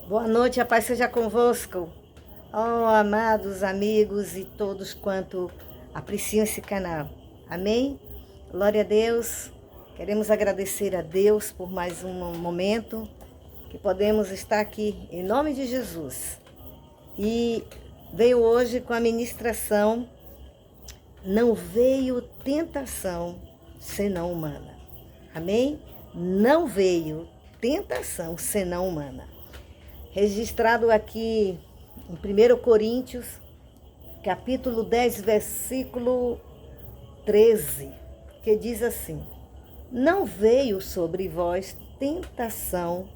Boa noite, a paz seja convosco. Oh, amados amigos e todos quanto apreciam esse canal. Amém? Glória a Deus. Queremos agradecer a Deus por mais um momento que podemos estar aqui em nome de Jesus. E veio hoje com a ministração Não veio tentação senão humana. Amém? Não veio tentação senão humana. Registrado aqui em 1 Coríntios, capítulo 10, versículo 13, que diz assim: Não veio sobre vós tentação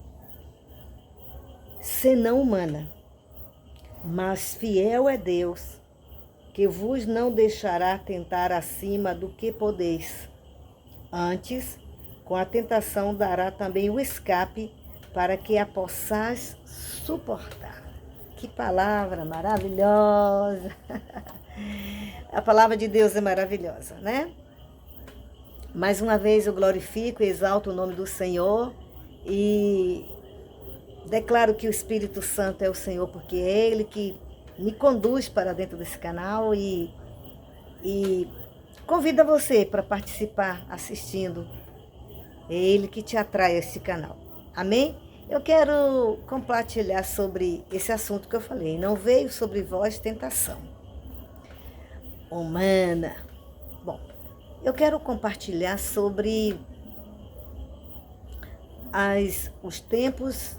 senão humana, mas fiel é Deus, que vos não deixará tentar acima do que podeis. Antes, com a tentação dará também o escape, para que a possais suportar. Que palavra maravilhosa! A palavra de Deus é maravilhosa, né? Mais uma vez eu glorifico e exalto o nome do Senhor e declaro que o Espírito Santo é o Senhor, porque é Ele que me conduz para dentro desse canal e convida você para participar assistindo. É Ele que te atrai a esse canal. Amém? Eu quero compartilhar sobre esse assunto que eu falei. Não veio sobre vós tentação humana. Bom, eu quero compartilhar sobre os tempos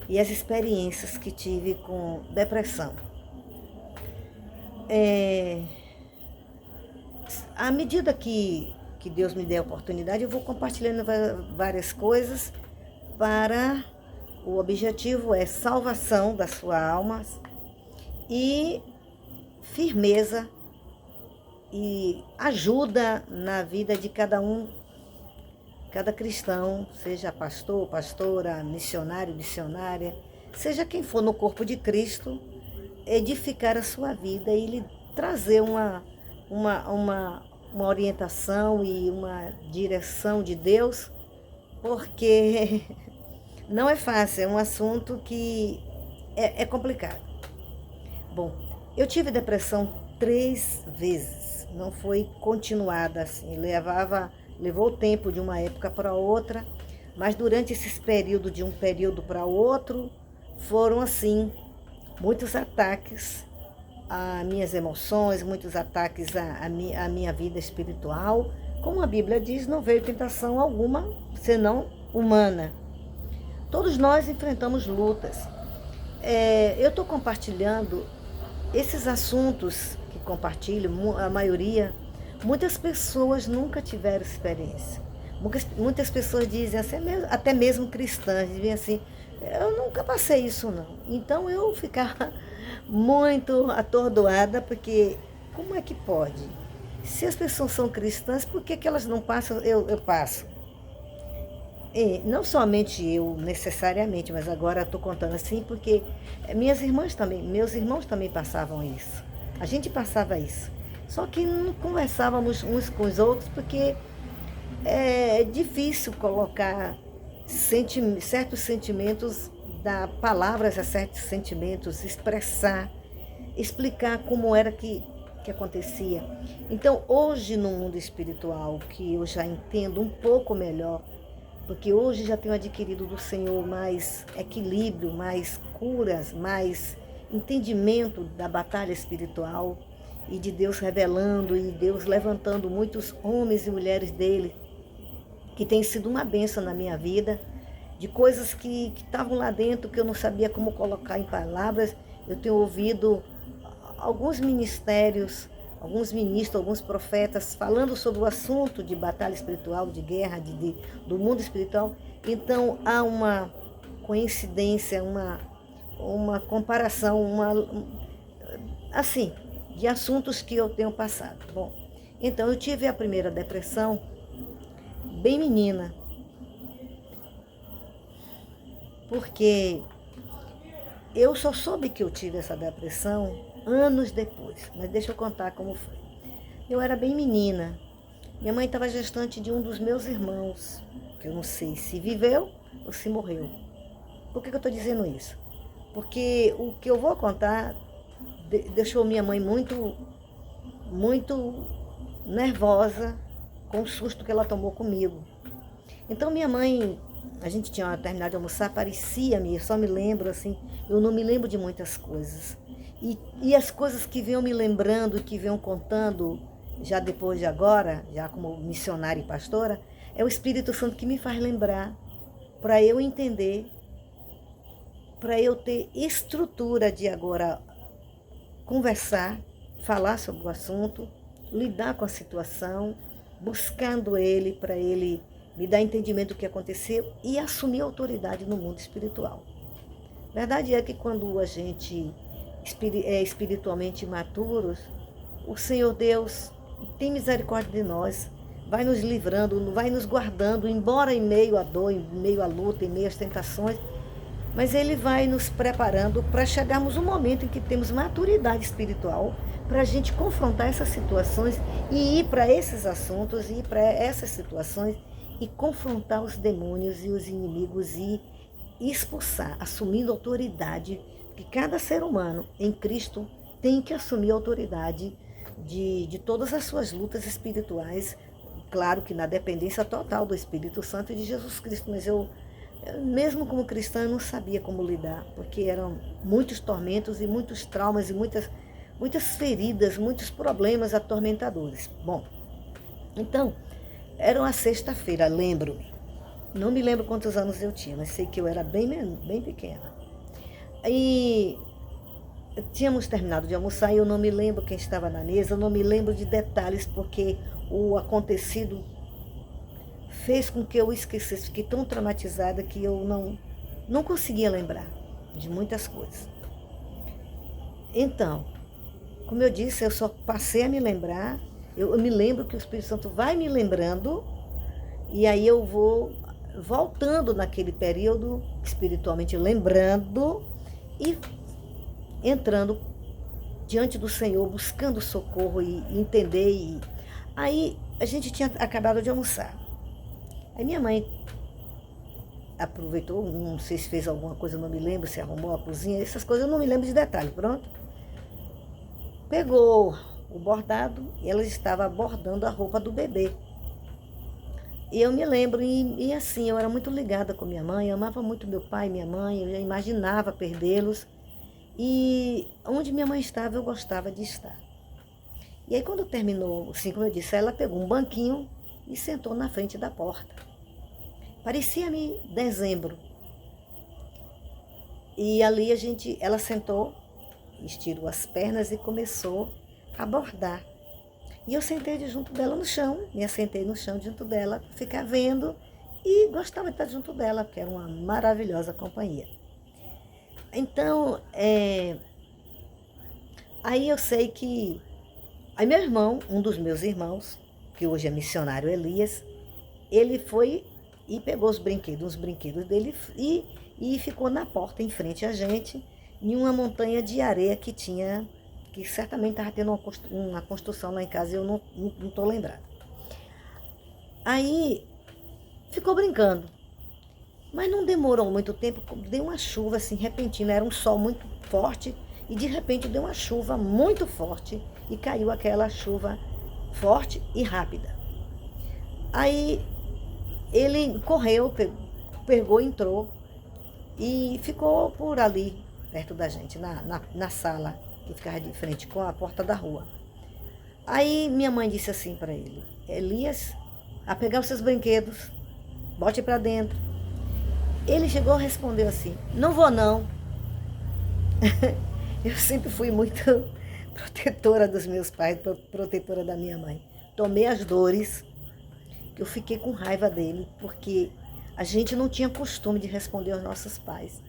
e as experiências que tive com depressão. À medida que Deus me der a oportunidade, eu vou compartilhando várias coisas para o objetivo é salvação da sua alma e firmeza e ajuda na vida de cada um, cada cristão, seja pastor, pastora, missionário, missionária, seja quem for no corpo de Cristo, edificar a sua vida e lhe trazer uma orientação e uma direção de Deus, porque não é fácil, é um assunto que é complicado. Bom, eu tive depressão 3 vezes, não foi continuada assim, levou tempo de uma época para outra, mas durante esses períodos, de um período para outro, foram assim, muitos ataques às minhas emoções, muitos ataques à minha vida espiritual. Como a Bíblia diz, não veio tentação alguma, senão humana. Todos nós enfrentamos lutas. Eu estou compartilhando esses assuntos que compartilho, a maioria, muitas pessoas nunca tiveram experiência. Muitas pessoas dizem assim, até mesmo cristãs, dizem assim, eu nunca passei isso não. Então eu ficava muito atordoada, porque como é que pode? Se as pessoas são cristãs, por que elas não passam? Eu passo. E não somente eu, necessariamente, mas agora estou contando assim, porque meus irmãos também passavam isso. A gente passava isso. Só que não conversávamos uns com os outros, porque é difícil colocar certos sentimentos, dar palavras a certos sentimentos, explicar como era que acontecia. Então, hoje no mundo espiritual, que eu já entendo um pouco melhor, porque hoje já tenho adquirido do Senhor mais equilíbrio, mais curas, mais entendimento da batalha espiritual e de Deus revelando e Deus levantando muitos homens e mulheres dele, que tem sido uma bênção na minha vida, de coisas que estavam lá dentro que eu não sabia como colocar em palavras. Eu tenho ouvido alguns ministérios, alguns ministros, alguns profetas falando sobre o assunto de batalha espiritual, de guerra, do mundo espiritual. Então há uma coincidência, uma comparação, assim, de assuntos que eu tenho passado. Bom, então eu tive a primeira depressão bem menina, porque eu só soube que eu tive essa depressão anos depois, mas deixa eu contar como foi. Eu era bem menina, minha mãe estava gestante de um dos meus irmãos, que eu não sei se viveu ou se morreu. Por que eu estou dizendo isso? Porque o que eu vou contar deixou minha mãe muito nervosa com o susto que ela tomou comigo. Então minha mãe, a gente tinha terminado de almoçar, parecia-me, eu só me lembro assim, eu não me lembro de muitas coisas. E as coisas que venham me lembrando, que venham contando, já depois de agora, já como missionária e pastora, é o Espírito Santo que me faz lembrar, para eu entender, para eu ter estrutura de agora conversar, falar sobre o assunto, lidar com a situação, buscando ele, para ele me dar entendimento do que aconteceu e assumir autoridade no mundo espiritual. Verdade é que quando a gente é espiritualmente maturos, o Senhor Deus tem misericórdia de nós, vai nos livrando, vai nos guardando, embora em meio à dor, em meio à luta, em meio às tentações, mas Ele vai nos preparando para chegarmos um momento em que temos maturidade espiritual para a gente confrontar essas situações e ir para esses assuntos, ir para essas situações e confrontar os demônios e os inimigos e expulsar, assumindo autoridade, que cada ser humano em Cristo tem que assumir a autoridade de todas as suas lutas espirituais, claro que na dependência total do Espírito Santo e de Jesus Cristo, mas eu, mesmo como cristã, eu não sabia como lidar, porque eram muitos tormentos e muitos traumas e muitas feridas, muitos problemas atormentadores. Bom, então, era uma sexta-feira, lembro-me. Não me lembro quantos anos eu tinha, mas sei que eu era bem pequena. E tínhamos terminado de almoçar e eu não me lembro quem estava na mesa, eu não me lembro de detalhes, porque o acontecido fez com que eu esquecesse. Fiquei tão traumatizada que eu não conseguia lembrar de muitas coisas. Então, como eu disse, eu só passei a me lembrar, eu me lembro que o Espírito Santo vai me lembrando, e aí eu vou voltando naquele período, espiritualmente lembrando, e entrando diante do Senhor, buscando socorro e entender. E aí a gente tinha acabado de almoçar. Aí minha mãe aproveitou, não sei se fez alguma coisa, não me lembro, se arrumou a cozinha, essas coisas eu não me lembro de detalhe, pronto. Pegou o bordado e ela estava bordando a roupa do bebê. E eu me lembro, e assim, eu era muito ligada com minha mãe, eu amava muito meu pai e minha mãe, eu já imaginava perdê-los. E onde minha mãe estava, eu gostava de estar. E aí quando terminou, assim como eu disse, ela pegou um banquinho e sentou na frente da porta. Parecia-me dezembro. E ali ela sentou, estirou as pernas e começou a bordar. E eu sentei junto dela no chão, me assentei no chão junto dela, ficar vendo, e gostava de estar junto dela, porque era uma maravilhosa companhia. Então, aí eu sei que aí meu irmão, um dos meus irmãos, que hoje é missionário, Elias, ele foi e pegou os brinquedos dele e ficou na porta em frente a gente, em uma montanha de areia que tinha, que certamente estava tendo uma construção lá em casa, e eu não estou lembrada. Aí ficou brincando. Mas não demorou muito tempo, deu uma chuva assim repentina, era um sol muito forte e de repente deu uma chuva muito forte e caiu aquela chuva forte e rápida. Aí ele correu, pegou, entrou e ficou por ali, perto da gente, na sala que ficava de frente com a porta da rua. Aí minha mãe disse assim para ele: Elias, a pegar os seus brinquedos, bote para dentro. Ele chegou e respondeu assim: não vou não. Eu sempre fui muito protetora dos meus pais, protetora da minha mãe. Tomei as dores, que eu fiquei com raiva dele, porque a gente não tinha costume de responder aos nossos pais.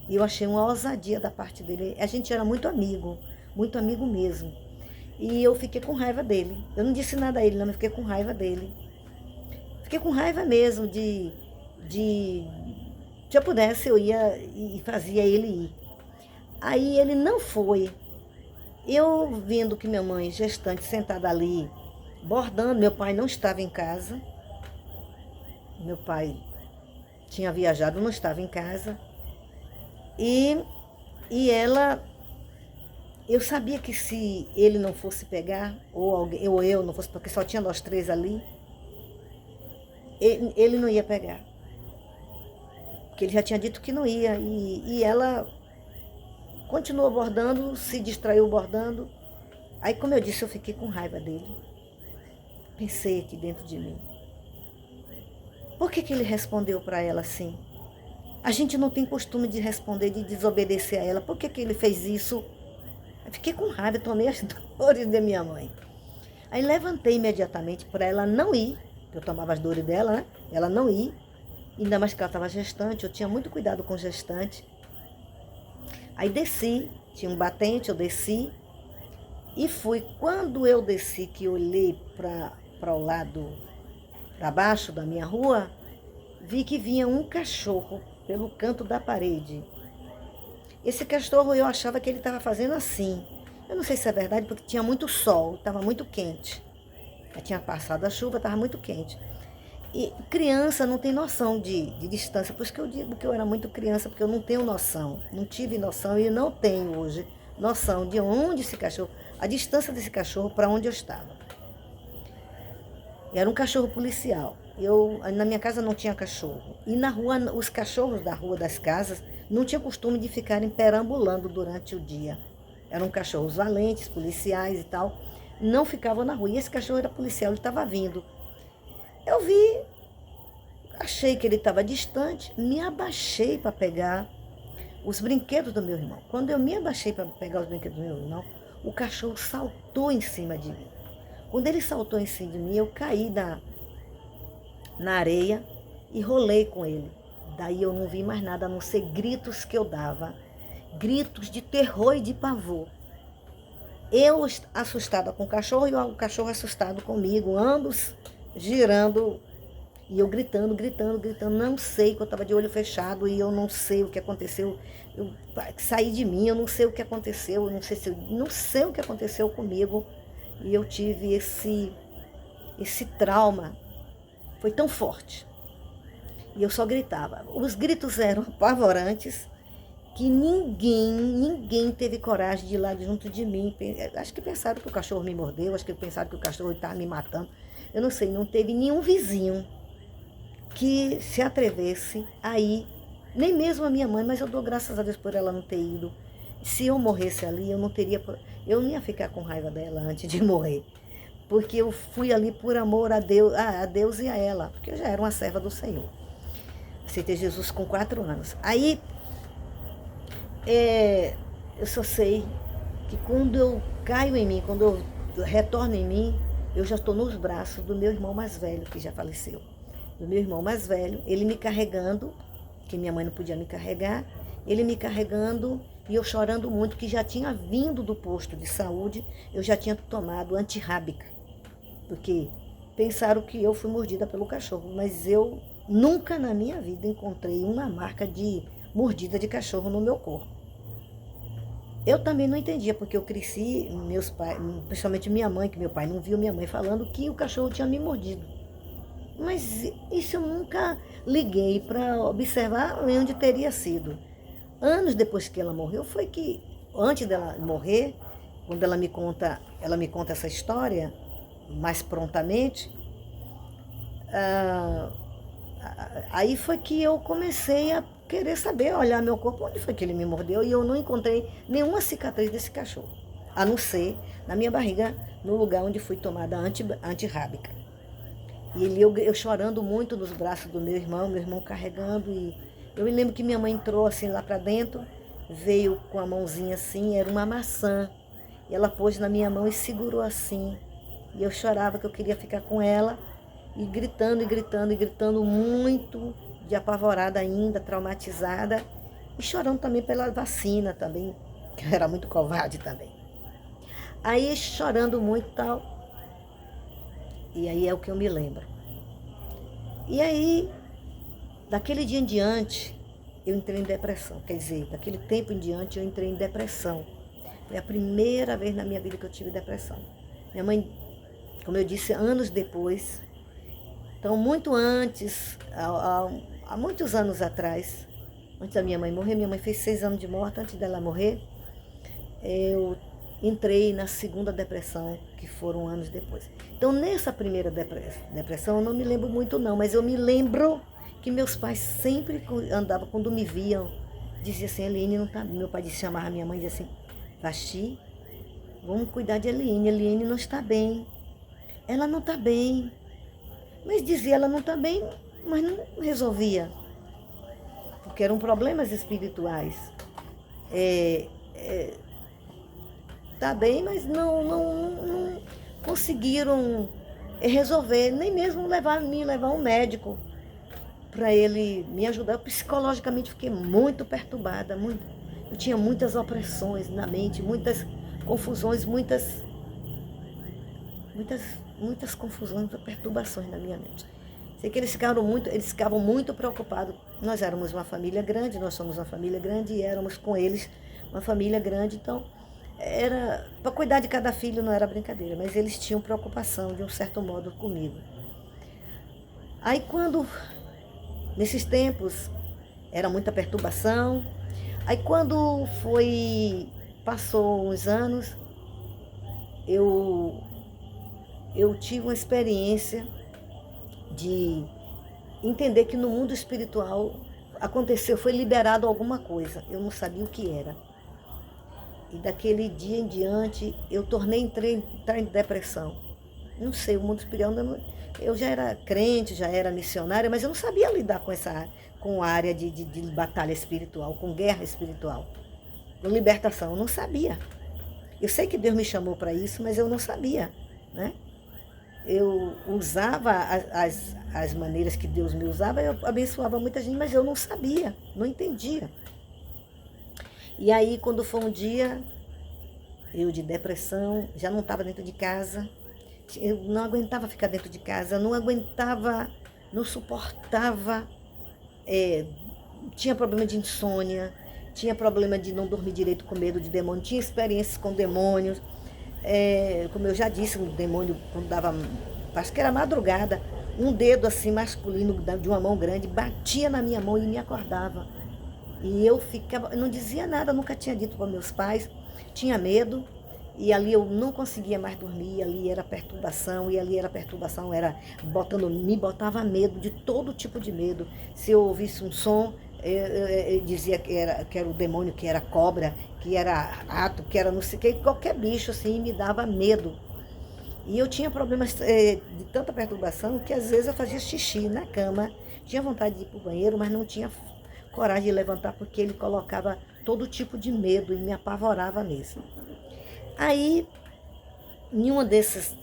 E eu achei uma ousadia da parte dele. A gente era muito amigo mesmo. E eu fiquei com raiva dele. Eu não disse nada a ele, não, mas fiquei com raiva dele. Fiquei com raiva mesmo se eu pudesse, eu ia e fazia ele ir. Aí ele não foi. Eu vendo que minha mãe, gestante, sentada ali, bordando, meu pai não estava em casa. Meu pai tinha viajado, não estava em casa. E, e ela, eu sabia que se ele não fosse pegar, ou alguém, ou eu não fosse, porque só tinha nós três ali, ele não ia pegar. Porque ele já tinha dito que não ia. E ela continuou bordando, se distraiu bordando. Aí, como eu disse, eu fiquei com raiva dele. Pensei aqui dentro de mim. Por que ele respondeu para ela assim? A gente não tem costume de responder, de desobedecer a ela. Por que ele fez isso? Eu fiquei com raiva, tomei as dores da minha mãe. Aí levantei imediatamente para ela não ir. Eu tomava as dores dela, né? Ela não ir. Ainda mais que ela estava gestante, eu tinha muito cuidado com gestante. Aí desci, tinha um batente, eu desci e fui. Quando eu desci, que olhei para o lado, para baixo da minha rua, vi que vinha um cachorro pelo canto da parede. Esse cachorro eu achava que ele estava fazendo assim. Eu não sei se é verdade, porque tinha muito sol, estava muito quente. Já tinha passado a chuva, estava muito quente. E criança não tem noção de distância. Por isso que eu digo que eu era muito criança, porque eu não tenho noção. Não tive noção e não tenho hoje noção de onde esse cachorro, a distância desse cachorro para onde eu estava. Era um cachorro policial. Na minha casa não tinha cachorro. E na rua, os cachorros da rua das casas não tinham costume de ficarem perambulando durante o dia. Eram cachorros valentes, policiais e tal. Não ficavam na rua. E esse cachorro era policial, ele estava vindo. Eu vi, achei que ele estava distante, me abaixei para pegar os brinquedos do meu irmão. Quando eu me abaixei para pegar os brinquedos do meu irmão, o cachorro saltou em cima de mim. Quando ele saltou em cima de mim, eu caí na areia e rolei com ele. Daí eu não vi mais nada, a não ser gritos que eu dava. Gritos de terror e de pavor. Eu assustada com o cachorro e o cachorro assustado comigo, ambos girando. E eu gritando, não sei, que eu estava de olho fechado e eu não sei o que aconteceu. Eu saí de mim, eu não sei o que aconteceu, não sei o que aconteceu comigo. E eu tive esse trauma, foi tão forte. E eu só gritava. Os gritos eram apavorantes, que ninguém teve coragem de ir lá junto de mim. Acho que pensaram que o cachorro me mordeu, acho que pensaram que o cachorro estava me matando. Eu não sei, não teve nenhum vizinho que se atrevesse a ir, nem mesmo a minha mãe, mas eu dou graças a Deus por ela não ter ido. Se eu morresse ali, eu não ia ficar com raiva dela antes de morrer, porque eu fui ali por amor a Deus e a ela, porque eu já era uma serva do Senhor. Aceitei Jesus com 4 anos. Aí, eu só sei que quando eu caio em mim, quando eu retorno em mim, eu já estou nos braços do meu irmão mais velho, que já faleceu. Do meu irmão mais velho, ele me carregando, que minha mãe não podia me carregar, ele me carregando e eu chorando muito, que já tinha vindo do posto de saúde, eu já tinha tomado antirrábica, porque pensaram que eu fui mordida pelo cachorro, mas eu nunca na minha vida encontrei uma marca de mordida de cachorro no meu corpo. Eu também não entendia, porque eu cresci, meus pais, principalmente minha mãe, que meu pai não viu minha mãe falando que o cachorro tinha me mordido. Mas isso eu nunca liguei para observar onde teria sido. Anos depois que ela morreu, foi que, antes dela morrer, quando ela me conta essa história, mais prontamente, aí foi que eu comecei a querer saber, olhar meu corpo, onde foi que ele me mordeu, e eu não encontrei nenhuma cicatriz desse cachorro, a não ser na minha barriga, no lugar onde fui tomada antirrábica. E eu chorando muito nos braços do meu irmão carregando, e eu me lembro que minha mãe entrou assim lá para dentro, veio com a mãozinha assim, era uma maçã, e ela pôs na minha mão e segurou assim, e eu chorava que eu queria ficar com ela, e gritando muito, de apavorada ainda, traumatizada, e chorando também pela vacina também, que eu era muito covarde também. Aí chorando muito e tal, e aí é o que eu me lembro. E aí, daquele dia em diante, eu entrei em depressão. Quer dizer, daquele tempo em diante, eu entrei em depressão. Foi a primeira vez na minha vida que eu tive depressão. Minha mãe, como eu disse, anos depois, então muito antes, há muitos anos atrás, antes da minha mãe morrer, minha mãe fez 6 anos de morte, antes dela morrer, eu entrei na segunda depressão, que foram anos depois. Então, nessa primeira depressão, eu não me lembro muito não, mas eu me lembro que meus pais sempre andavam, quando me viam, diziam assim, Eliane não tá bem. Meu pai chamava minha mãe e dizia assim, Vasti, vamos cuidar de Eliane, Eliane não está bem. Ela não está bem. Mas dizia, ela não está bem, mas não resolvia. Porque eram problemas espirituais. Tá bem, mas não conseguiram resolver, nem mesmo me levar um médico para ele me ajudar. Eu, psicologicamente fiquei muito perturbada, eu tinha muitas opressões na mente, muitas confusões, muitas confusões, muitas perturbações na minha mente. Sei que eles ficavam muito preocupados. Nós éramos uma família grande, nós somos uma família grande e éramos com eles uma família grande, então era para cuidar de cada filho, não era brincadeira, mas eles tinham preocupação de um certo modo comigo. Aí nesses tempos era muita perturbação. Aí quando passou uns anos, eu tive uma experiência de entender que no mundo espiritual foi liberado alguma coisa. Eu não sabia o que era. E daquele dia em diante, eu entrar em depressão. Não sei, o mundo espiritual, eu já era crente, já era missionária, mas eu não sabia lidar com a área de batalha espiritual, com guerra espiritual, com libertação. Eu não sabia. Eu sei que Deus me chamou para isso, mas eu não sabia, né? Eu usava as maneiras que Deus me usava, eu abençoava muita gente, mas eu não sabia, não entendia. E aí, quando foi um dia, eu de depressão, já não estava dentro de casa, eu não aguentava ficar dentro de casa, não suportava, tinha problema de insônia, tinha problema de não dormir direito com medo de demônio, tinha experiências com demônios, como eu já disse, um demônio, quando dava, acho que era madrugada, um dedo assim masculino de uma mão grande batia na minha mão e me acordava. E eu não dizia nada, nunca tinha dito para meus pais, tinha medo, e ali eu não conseguia mais dormir, ali era perturbação, me botava medo, de todo tipo de medo. Se eu ouvisse um som, eu dizia que era o demônio, que era cobra, que era rato, que era não sei o que, qualquer bicho assim, me dava medo. E eu tinha problemas de tanta perturbação que às vezes eu fazia xixi na cama, tinha vontade de ir para o banheiro, mas não tinha coragem de levantar, porque ele colocava todo tipo de medo e me apavorava nisso. Aí, em uma dessas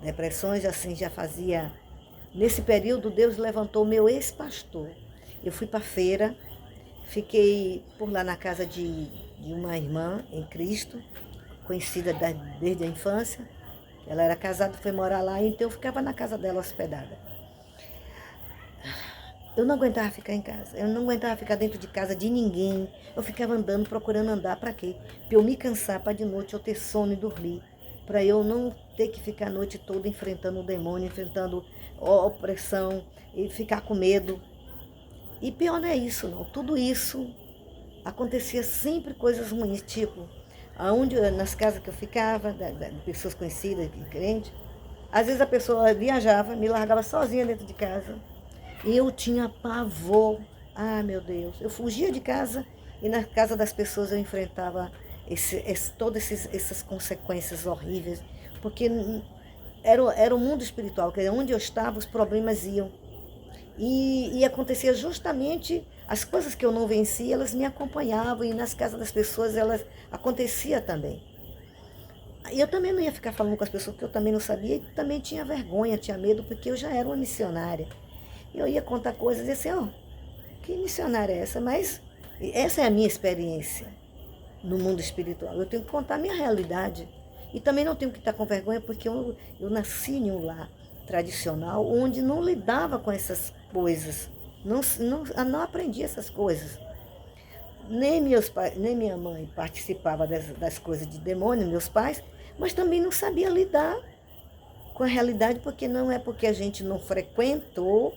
depressões, assim, nesse período, Deus levantou meu ex-pastor. Eu fui para a feira, fiquei por lá na casa de uma irmã em Cristo, conhecida desde a infância. Ela era casada, foi morar lá, então eu ficava na casa dela hospedada. Eu não aguentava ficar em casa, eu não aguentava ficar dentro de casa de ninguém. Eu ficava andando, procurando andar, para quê? Para eu me cansar, para de noite eu ter sono e dormir. Para eu não ter que ficar a noite toda enfrentando o demônio, enfrentando opressão e ficar com medo. E pior não é isso, não. Tudo isso acontecia sempre coisas ruins, tipo, nas casas que eu ficava, de pessoas conhecidas, crentes, às vezes a pessoa viajava, me largava sozinha dentro de casa. E eu tinha pavor. Ah, meu Deus. Eu fugia de casa e na casa das pessoas eu enfrentava todas essas consequências horríveis. Porque era o mundo espiritual, que onde eu estava os problemas iam. E acontecia justamente as coisas que eu não vencia, elas me acompanhavam. E nas casas das pessoas elas acontecia também. E eu também não ia ficar falando com as pessoas, porque eu também não sabia. E também tinha vergonha, tinha medo, porque eu já era uma missionária. Eu ia contar coisas e assim, que missionária é essa? Mas essa é a minha experiência no mundo espiritual. Eu tenho que contar a minha realidade. E também não tenho que estar com vergonha, porque eu nasci em um lar tradicional, onde não lidava com essas coisas. Não aprendi essas coisas. Nem minha mãe participava das coisas de demônio, meus pais, mas também não sabia lidar com a realidade, porque não é porque a gente não frequentou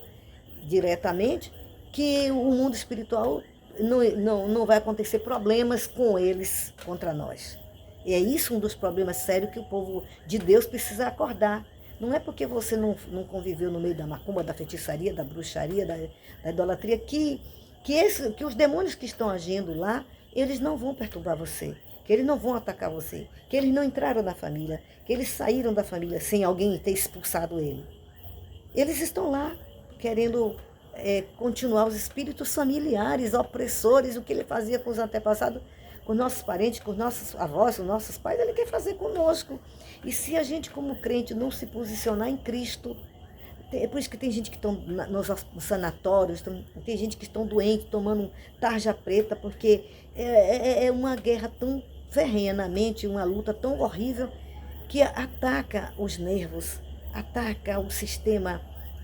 diretamente que o mundo espiritual não vai acontecer problemas com eles contra nós. E é isso um dos problemas sérios que o povo de Deus precisa acordar. Não é porque você não conviveu no meio da macumba, da feitiçaria, da bruxaria, da idolatria, que os demônios que estão agindo lá, eles não vão perturbar você, que eles não vão atacar você, que eles não entraram na família, que eles saíram da família sem alguém ter expulsado ele. Eles estão lá querendo continuar os espíritos familiares, opressores, o que ele fazia com os antepassados, com os nossos parentes, com os nossos avós, com os nossos pais, ele quer fazer conosco. E se a gente, como crente, não se posicionar em Cristo, é por isso que tem gente que estão nos sanatórios, tem gente que estão doentes, tomando tarja preta, porque é uma guerra tão ferrenha na mente, uma luta tão horrível, que ataca os nervos, ataca o sistema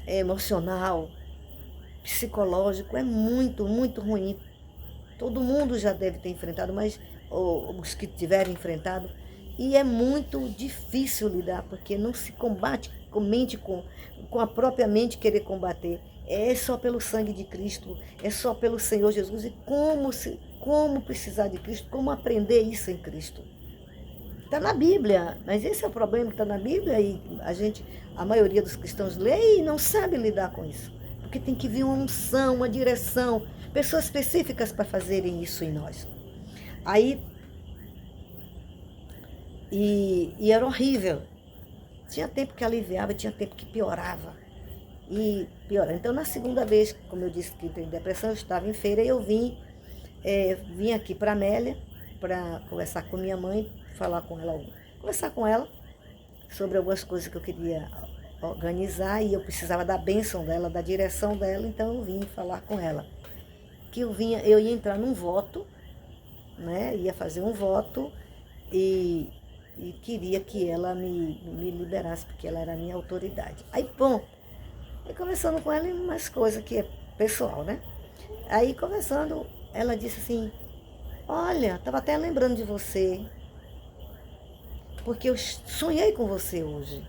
emocional, psicológico. É muito, muito ruim. Todo mundo já deve ter enfrentado, mas os que tiverem enfrentado, e é muito difícil lidar, porque não se combate com a própria mente querer combater. É só pelo sangue de Cristo, é só pelo Senhor Jesus. E como precisar de Cristo, como aprender isso em Cristo? Está na Bíblia, mas esse é o problema, que está na Bíblia e a maioria dos cristãos lê e não sabe lidar com isso. Porque tem que vir uma unção, uma direção, pessoas específicas para fazerem isso em nós. Aí, e era horrível. Tinha tempo que aliviava, tinha tempo que piorava. E piorava. Então, na segunda vez, como eu disse que tenho depressão, eu estava em feira e eu vim aqui para Amélia para conversar com minha mãe, conversar com ela sobre algumas coisas que eu queria organizar, e eu precisava da bênção dela, da direção dela. Então eu vim falar com ela. Que eu ia entrar num voto, né? Ia fazer um voto e queria que ela me liberasse, porque ela era a minha autoridade. Aí, conversando com ela, umas coisas que é pessoal, né? Aí, conversando, ela disse assim: olha, estava até lembrando de você, porque eu sonhei com você hoje.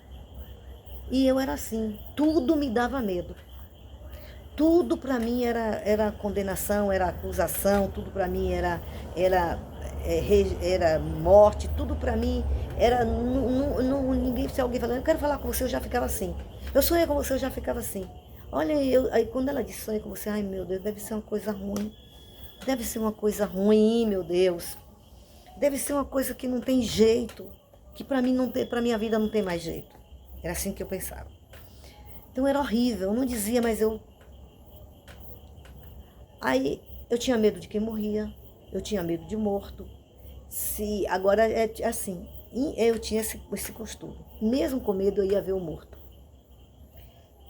E eu era assim, tudo me dava medo. Tudo para mim era condenação, era acusação, tudo para mim era morte, tudo para mim era ninguém, se alguém falando, eu quero falar com você, eu já ficava assim. Eu sonhei com você, eu já ficava assim. Olha, aí quando ela disse sonhei com você, ai meu Deus, deve ser uma coisa ruim. Deve ser uma coisa ruim, meu Deus. Deve ser uma coisa que não tem jeito, que para minha vida não tem mais jeito. Era assim que eu pensava. Então era horrível, eu não dizia, mas Aí eu tinha medo de quem morria, eu tinha medo de morto. Agora é assim, eu tinha esse costume. Mesmo com medo, eu ia ver o morto.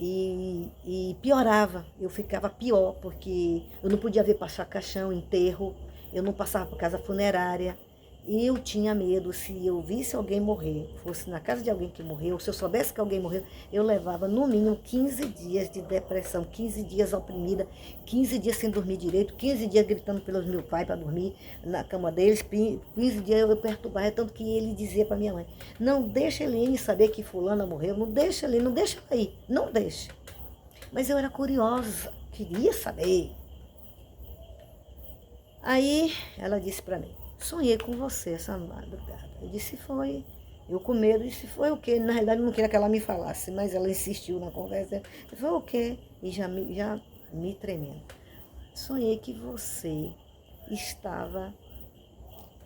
E piorava, eu ficava pior, porque eu não podia ver passar caixão, enterro, eu não passava por casa funerária. E eu tinha medo, se eu visse alguém morrer, fosse na casa de alguém que morreu, se eu soubesse que alguém morreu, eu levava no mínimo 15 dias de depressão, 15 dias oprimida, 15 dias sem dormir direito, 15 dias gritando pelos meus pais para dormir na cama deles, 15 dias eu perturbava, tanto que ele dizia para minha mãe: não deixa a Eliane saber que fulana morreu, não deixa ela aí, não deixa. Mas eu era curiosa, queria saber. Aí ela disse para mim: sonhei com você essa madrugada. Eu disse: foi. Eu com medo, disse: foi o quê? Na realidade, eu não queria que ela me falasse, mas ela insistiu na conversa. Foi o quê? E já me tremendo. Sonhei que você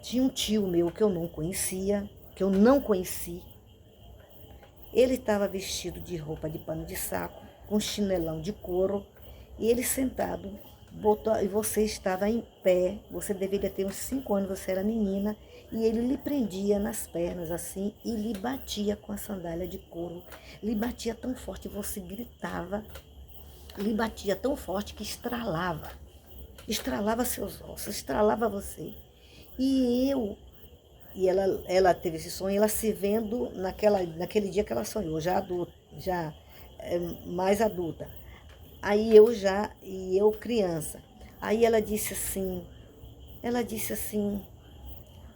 tinha um tio meu que eu não conhecia, que eu não conheci. Ele estava vestido de roupa de pano de saco, com chinelão de couro, e ele sentado, e você estava em pé, você deveria ter uns 5 anos, você era menina, e ele lhe prendia nas pernas assim, e lhe batia com a sandália de couro, lhe batia tão forte, você gritava, lhe batia tão forte que estralava seus ossos, estralava você. E ela teve esse sonho, ela se vendo naquele dia que ela sonhou, já adulta, mais adulta. Aí eu criança. Aí ela disse assim,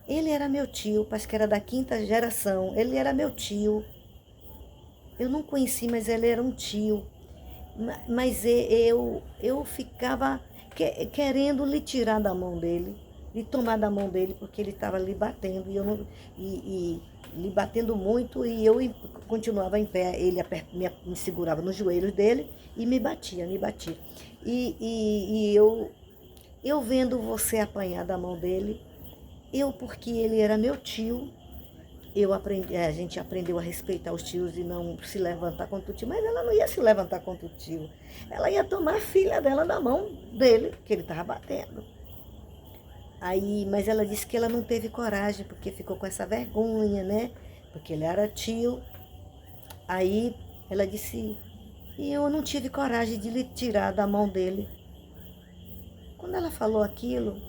ele era meu tio, parece que era da 5ª geração, ele era meu tio. Eu não conheci, mas ele era um tio. Mas eu ficava, querendo lhe tirar da mão dele, lhe tomar da mão dele, porque ele estava lhe batendo e eu não, e lhe batendo muito, e eu continuava em pé, ele me segurava nos joelhos dele e me batia, me batia. E eu vendo você apanhar da mão dele, porque ele era meu tio, a gente aprendeu a respeitar os tios e não se levantar contra o tio, mas ela não ia se levantar contra o tio. Ela ia tomar a filha dela da mão dele, que ele estava batendo. Aí, mas ela disse que ela não teve coragem, porque ficou com essa vergonha, né? Porque ele era tio. Aí ela disse, e eu não tive coragem de lhe tirar da mão dele. Quando ela falou aquilo,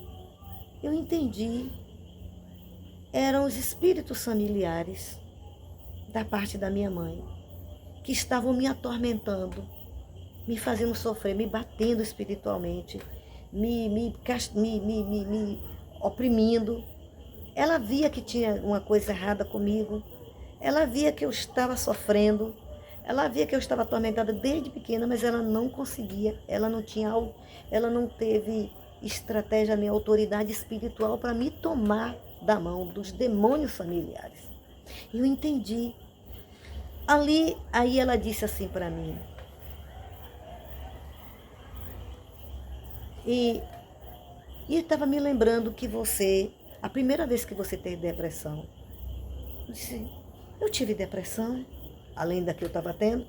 eu entendi. Eram os espíritos familiares da parte da minha mãe, que estavam me atormentando, me fazendo sofrer, me batendo espiritualmente, me oprimindo. Ela via que tinha uma coisa errada comigo, ela via que eu estava sofrendo, ela via que eu estava atormentada desde pequena, mas ela não conseguia, ela não teve estratégia nem autoridade espiritual para me tomar da mão dos demônios familiares. Eu entendi. Aí ela disse assim para mim, e estava me lembrando que a primeira vez que você teve depressão, eu disse, eu tive depressão, além da que eu estava tendo.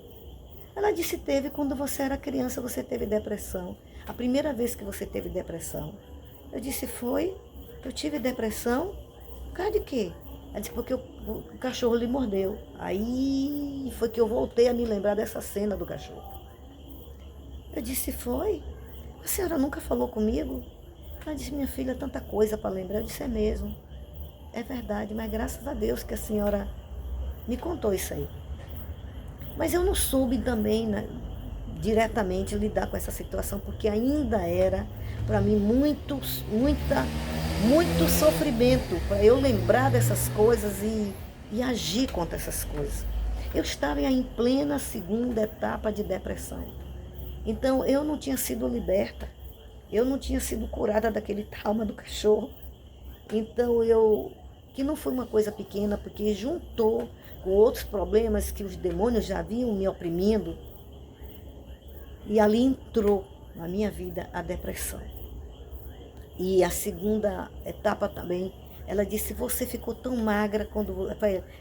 Ela disse, teve, quando você era criança, você teve depressão. A primeira vez que você teve depressão. Eu disse, foi, eu tive depressão, por causa de quê? Ela disse, porque o cachorro lhe mordeu. Aí foi que eu voltei a me lembrar dessa cena do cachorro. Eu disse, foi? A senhora nunca falou comigo? Ela disse, minha filha, tanta coisa para lembrar. Eu disse, é mesmo. É verdade, mas graças a Deus que a senhora me contou isso aí. Mas eu não soube também, né, diretamente lidar com essa situação, porque ainda era, para mim, muito sofrimento, para eu lembrar dessas coisas e agir contra essas coisas. Eu estava em plena segunda etapa de depressão. Então, eu não tinha sido liberta, eu não tinha sido curada daquele trauma do cachorro. Então, que não foi uma coisa pequena, porque juntou com outros problemas que os demônios já vinham me oprimindo, e ali entrou na minha vida a depressão. E a segunda etapa também, ela disse, você ficou tão magra quando...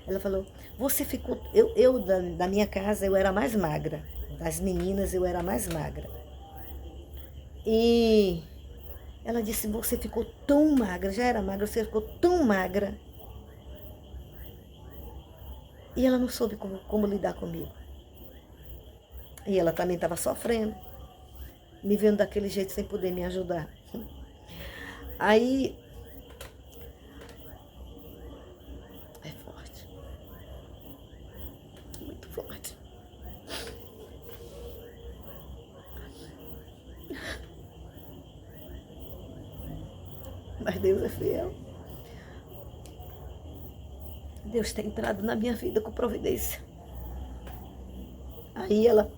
Ela falou, você ficou... Da minha casa, eu era mais magra. Das meninas, eu era mais magra. E ela disse, você ficou tão magra, já era magra, você ficou tão magra. E ela não soube como lidar comigo. E ela também estava sofrendo, me vendo daquele jeito sem poder me ajudar. Aí, é forte, muito forte. Mas Deus é fiel. Deus tem entrado na minha vida com providência. Aí ela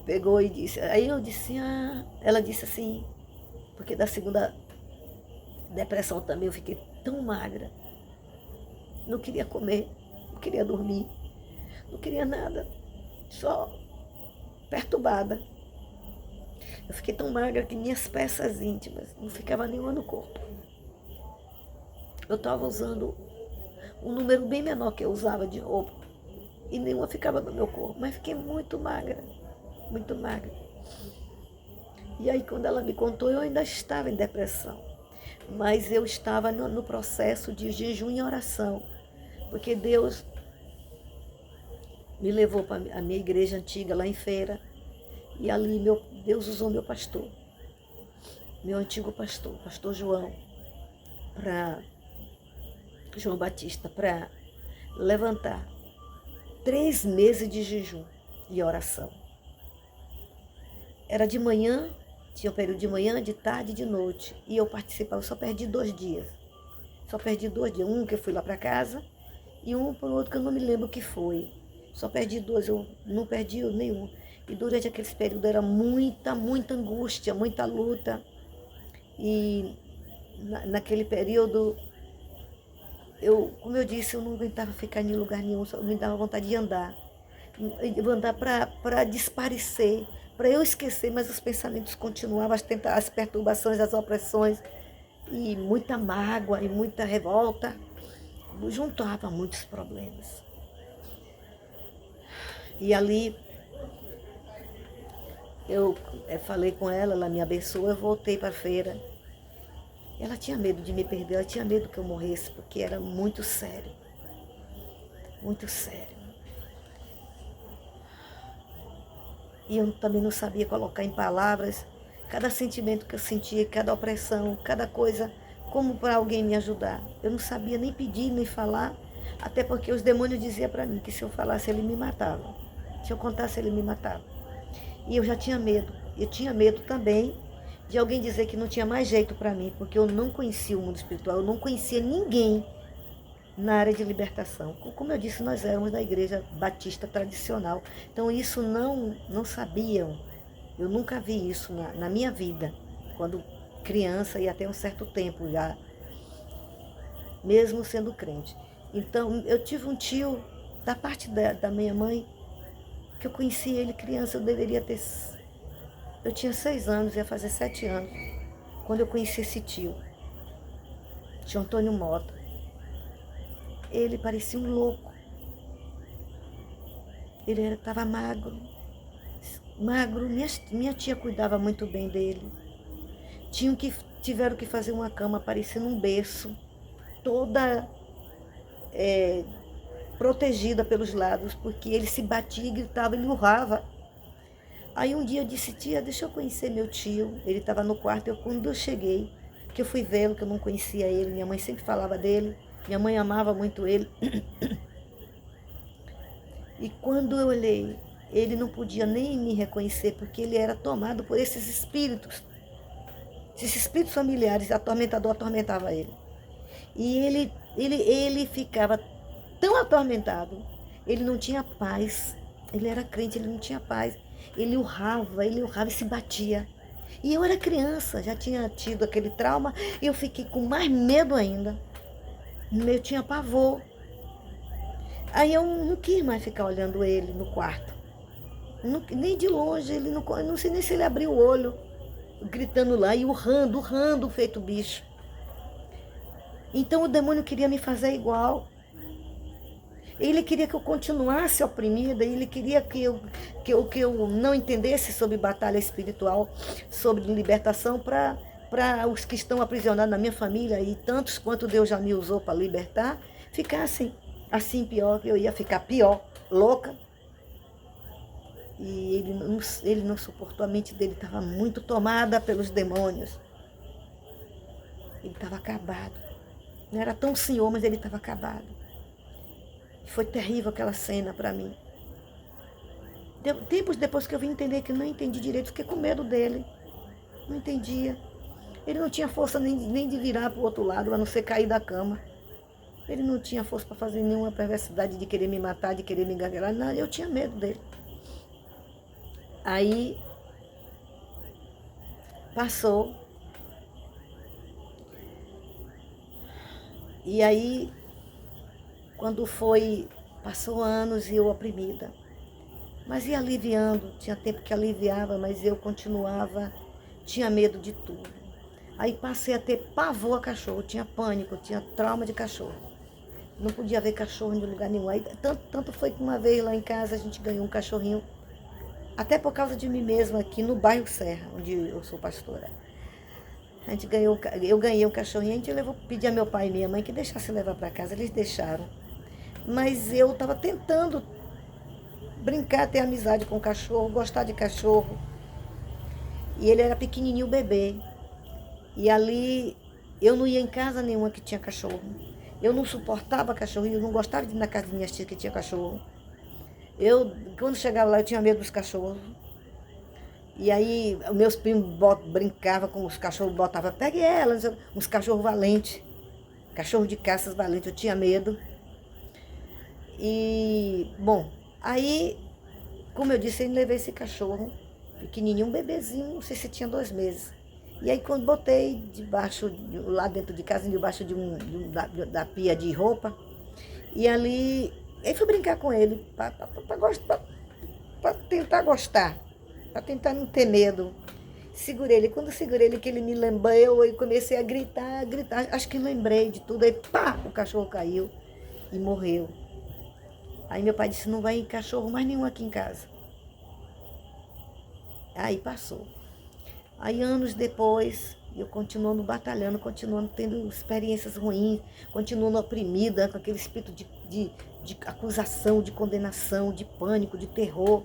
pegou e disse, aí eu disse, ela disse assim, porque da segunda depressão também eu fiquei tão magra, não queria comer, não queria dormir, não queria nada, só perturbada. Eu fiquei tão magra que minhas peças íntimas não ficava nenhuma no corpo. Eu estava usando um número bem menor que eu usava de roupa e nenhuma ficava no meu corpo, mas fiquei muito magra, muito magra. E aí quando ela me contou, eu ainda estava em depressão, mas eu estava no processo de jejum e oração, porque Deus me levou para a minha igreja antiga lá em Feira, e ali Deus usou meu pastor, meu antigo pastor, pastor João Batista, para levantar 3 meses de jejum e oração. Era de manhã, tinha um período de manhã, de tarde e de noite. E eu participava, só perdi 2 dias. Só perdi 2 dias. Um que eu fui lá para casa e um por outro que eu não me lembro o que foi. Só perdi 2, eu não perdi nenhum. E durante aquele período era muita angústia, muita luta. E naquele período, como eu disse, eu não aguentava ficar em lugar nenhum, só me dava vontade de andar. Andar para desaparecer, para eu esquecer, mas os pensamentos continuavam, as perturbações, as opressões, e muita mágoa e muita revolta, juntava muitos problemas. E ali eu falei com ela me abençoou, eu voltei para a feira. Ela tinha medo de me perder, ela tinha medo que eu morresse, porque era muito sério. Muito sério. E eu também não sabia colocar em palavras cada sentimento que eu sentia, cada opressão, cada coisa, como para alguém me ajudar. Eu não sabia nem pedir, nem falar, até porque os demônios diziam para mim que se eu falasse ele me matava. Se eu contasse ele me matava. E eu já tinha medo. Eu tinha medo também de alguém dizer que não tinha mais jeito para mim, porque eu não conhecia o mundo espiritual, eu não conhecia ninguém na área de libertação. Como eu disse, nós éramos da igreja batista tradicional, então isso não sabiam. Eu nunca vi isso na minha vida, quando criança e até um certo tempo já, mesmo sendo crente. Então eu tive um tio da parte da minha mãe, que eu conheci ele criança, eu tinha 6 anos, ia fazer 7 anos, quando eu conheci esse tio Antônio Mota. Ele parecia um louco. Ele estava magro. Minha tia cuidava muito bem dele. Tiveram que fazer uma cama parecendo um berço, toda protegida pelos lados, porque ele se batia, gritava, ele urrava. Aí um dia eu disse, tia, deixa eu conhecer meu tio. Ele estava no quarto, quando eu cheguei, que eu fui vê-lo, que eu não conhecia ele, minha mãe sempre falava dele, minha mãe amava muito ele. E quando eu olhei, ele não podia nem me reconhecer, porque ele era tomado por esses espíritos familiares, atormentador atormentava ele. E ele ficava tão atormentado, ele não tinha paz. Ele era crente, ele não tinha paz. Ele urrava e se batia. E eu era criança, já tinha tido aquele trauma, e eu fiquei com mais medo ainda. Eu tinha pavor. Aí eu não quis mais ficar olhando ele no quarto. Nem de longe, ele não sei nem se ele abriu o olho, gritando lá e urrando, feito bicho. Então o demônio queria me fazer igual. Ele queria que eu continuasse oprimida, ele queria que eu não entendesse sobre batalha espiritual, sobre libertação, para os que estão aprisionados na minha família, e tantos quanto Deus já me usou para libertar, ficassem assim pior, eu ia ficar pior, louca. E ele não suportou, a mente dele estava muito tomada pelos demônios. Ele estava acabado. Não era tão senhor, mas ele estava acabado. Foi terrível aquela cena para mim. Tempos depois que eu vim entender que eu não entendi direito, fiquei com medo dele. Não entendia. Ele não tinha força nem de virar para o outro lado, a não ser cair da cama. Ele não tinha força para fazer nenhuma perversidade de querer me matar, de querer me enganar. Não, eu tinha medo dele. Aí passou. E aí, quando passou anos e eu oprimida. Mas ia aliviando, tinha tempo que aliviava, mas eu continuava, tinha medo de tudo. Aí passei a ter pavor a cachorro, tinha pânico, tinha trauma de cachorro. Não podia ver cachorro em lugar nenhum. Aí, tanto foi que uma vez lá em casa a gente ganhou um cachorrinho, até por causa de mim mesma, aqui no bairro Serra, onde eu sou pastora. Eu ganhei um cachorrinho, a gente pedi a meu pai e minha mãe que deixasse levar para casa, eles deixaram. Mas eu estava tentando brincar, ter amizade com o cachorro, gostar de cachorro. E ele era pequenininho, bebê. E ali eu não ia em casa nenhuma que tinha cachorro. Eu não suportava cachorro, eu não gostava de ir na casa das minhas tias que tinha cachorro. Quando chegava lá, eu tinha medo dos cachorros. E aí, meus primos brincavam com os cachorros, botavam, pegue elas, uns cachorros valentes, cachorro de caças valentes, eu tinha medo. E, bom, aí como eu disse, eu levei esse cachorro pequenininho, um bebezinho, não sei se tinha 2 meses. E aí quando botei debaixo, lá dentro de casa, debaixo da pia de roupa, e ali, aí fui brincar com ele, para tentar gostar, para tentar não ter medo. Segurei ele, quando eu segurei ele, que ele me lembrou, eu comecei a gritar, acho que lembrei de tudo, aí pá, o cachorro caiu e morreu. Aí meu pai disse, não vai cachorro mais nenhum aqui em casa. Aí passou. Aí anos depois, eu continuando batalhando, continuando tendo experiências ruins, continuando oprimida, com aquele espírito de acusação, de condenação, de pânico, de terror.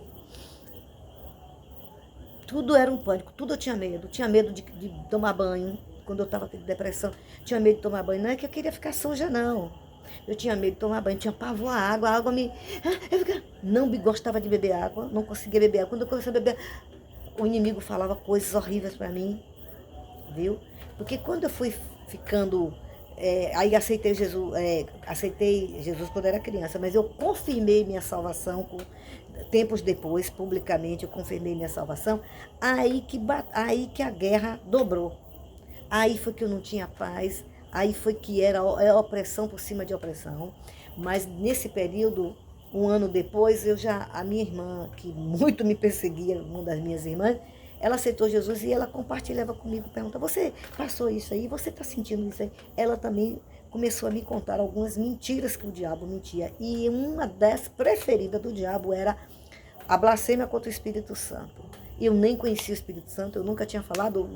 Tudo era um pânico, tudo eu tinha medo. Tinha medo de tomar banho, quando eu estava com depressão. Tinha medo de tomar banho, não é que eu queria ficar suja, não. Eu tinha medo de tomar banho, tinha pavor à água, a água me... Não gostava de beber água, não conseguia beber água. Quando eu comecei a beber, o inimigo falava coisas horríveis para mim, viu? Porque quando eu fui ficando... aí aceitei Jesus quando era criança, mas eu confirmei minha salvação, tempos depois, publicamente, eu confirmei minha salvação, aí que a guerra dobrou. Aí foi que eu não tinha paz, aí foi que era opressão por cima de opressão. Mas nesse período, um ano depois, a minha irmã, que muito me perseguia, uma das minhas irmãs, ela aceitou Jesus e ela compartilhava comigo, perguntava, você passou isso aí? Você está sentindo isso aí? Ela também começou a me contar algumas mentiras que o diabo mentia. E uma das preferidas do diabo era a blasfêmia contra o Espírito Santo. Eu nem conhecia o Espírito Santo, eu nunca tinha falado,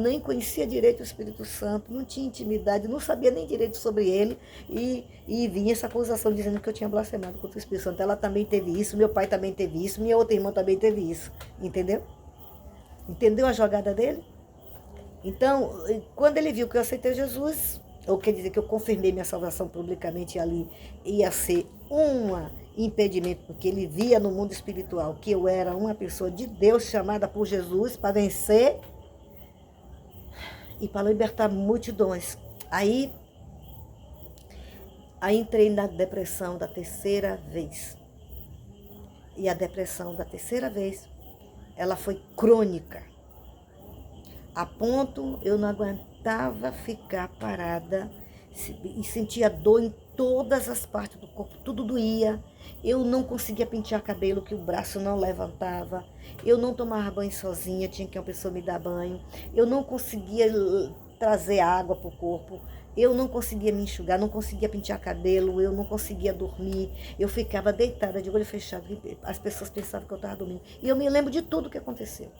nem conhecia direito o Espírito Santo, não tinha intimidade, não sabia nem direito sobre ele, e vinha essa acusação dizendo que eu tinha blasfemado contra o Espírito Santo. Ela também teve isso, meu pai também teve isso, minha outra irmã também teve isso, entendeu? Entendeu a jogada dele? Então, quando ele viu que eu aceitei Jesus, ou quer dizer que eu confirmei minha salvação publicamente, ali ia ser impedimento, porque ele via no mundo espiritual que eu era uma pessoa de Deus chamada por Jesus para vencer e para libertar multidões. Aí entrei na depressão da terceira vez. E a depressão da terceira vez, ela foi crônica. A ponto eu não aguentava ficar parada e sentia dor em todas as partes do corpo, tudo doía. Eu não conseguia pentear cabelo, que o braço não levantava. Eu não tomava banho sozinha, tinha que uma pessoa me dar banho. Eu não conseguia trazer água para o corpo. Eu não conseguia me enxugar, não conseguia pentear cabelo, eu não conseguia dormir. Eu ficava deitada de olho fechado, as pessoas pensavam que eu estava dormindo. E eu me lembro de tudo que aconteceu.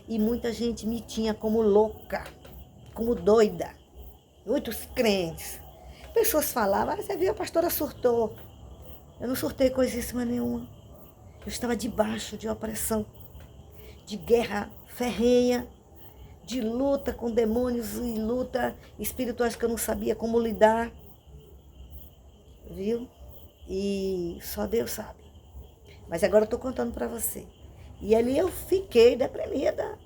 E muita gente me tinha como louca, como doida. Muitos crentes. Pessoas falavam, você viu, a pastora surtou. Eu não surtei coisíssima nenhuma. Eu estava debaixo de opressão, de guerra ferrenha, de luta com demônios e luta espirituais que eu não sabia como lidar. Viu? E só Deus sabe. Mas agora eu estou contando para você. E ali eu fiquei deprimida,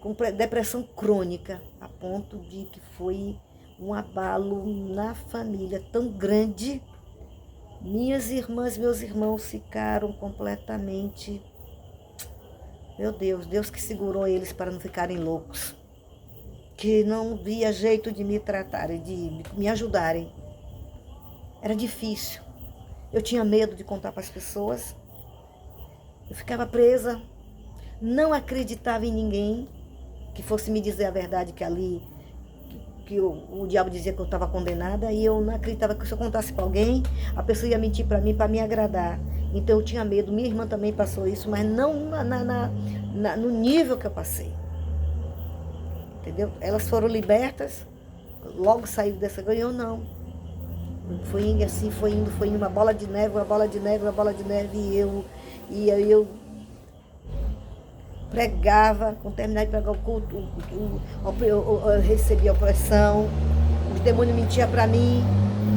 com depressão crônica, a ponto de que foi um abalo na família tão grande. Minhas irmãs, meus irmãos ficaram completamente... Meu Deus, Deus que segurou eles para não ficarem loucos. Que não via jeito de me tratarem, de me ajudarem. Era difícil. Eu tinha medo de contar para as pessoas. Eu ficava presa. Não acreditava em ninguém que fosse me dizer a verdade, que ali... que o diabo dizia que eu estava condenada, e eu não acreditava que se eu contasse para alguém, a pessoa ia mentir para mim, para me agradar. Então eu tinha medo. Minha irmã também passou isso, mas não no nível que eu passei. Entendeu? Elas foram libertas, logo saíram dessa coisa, eu não. Foi assim, foi indo uma bola de neve, uma bola de neve, uma bola de neve, e eu pregava, quando terminava de pregar o culto, eu recebia opressão, os demônios mentiam para mim,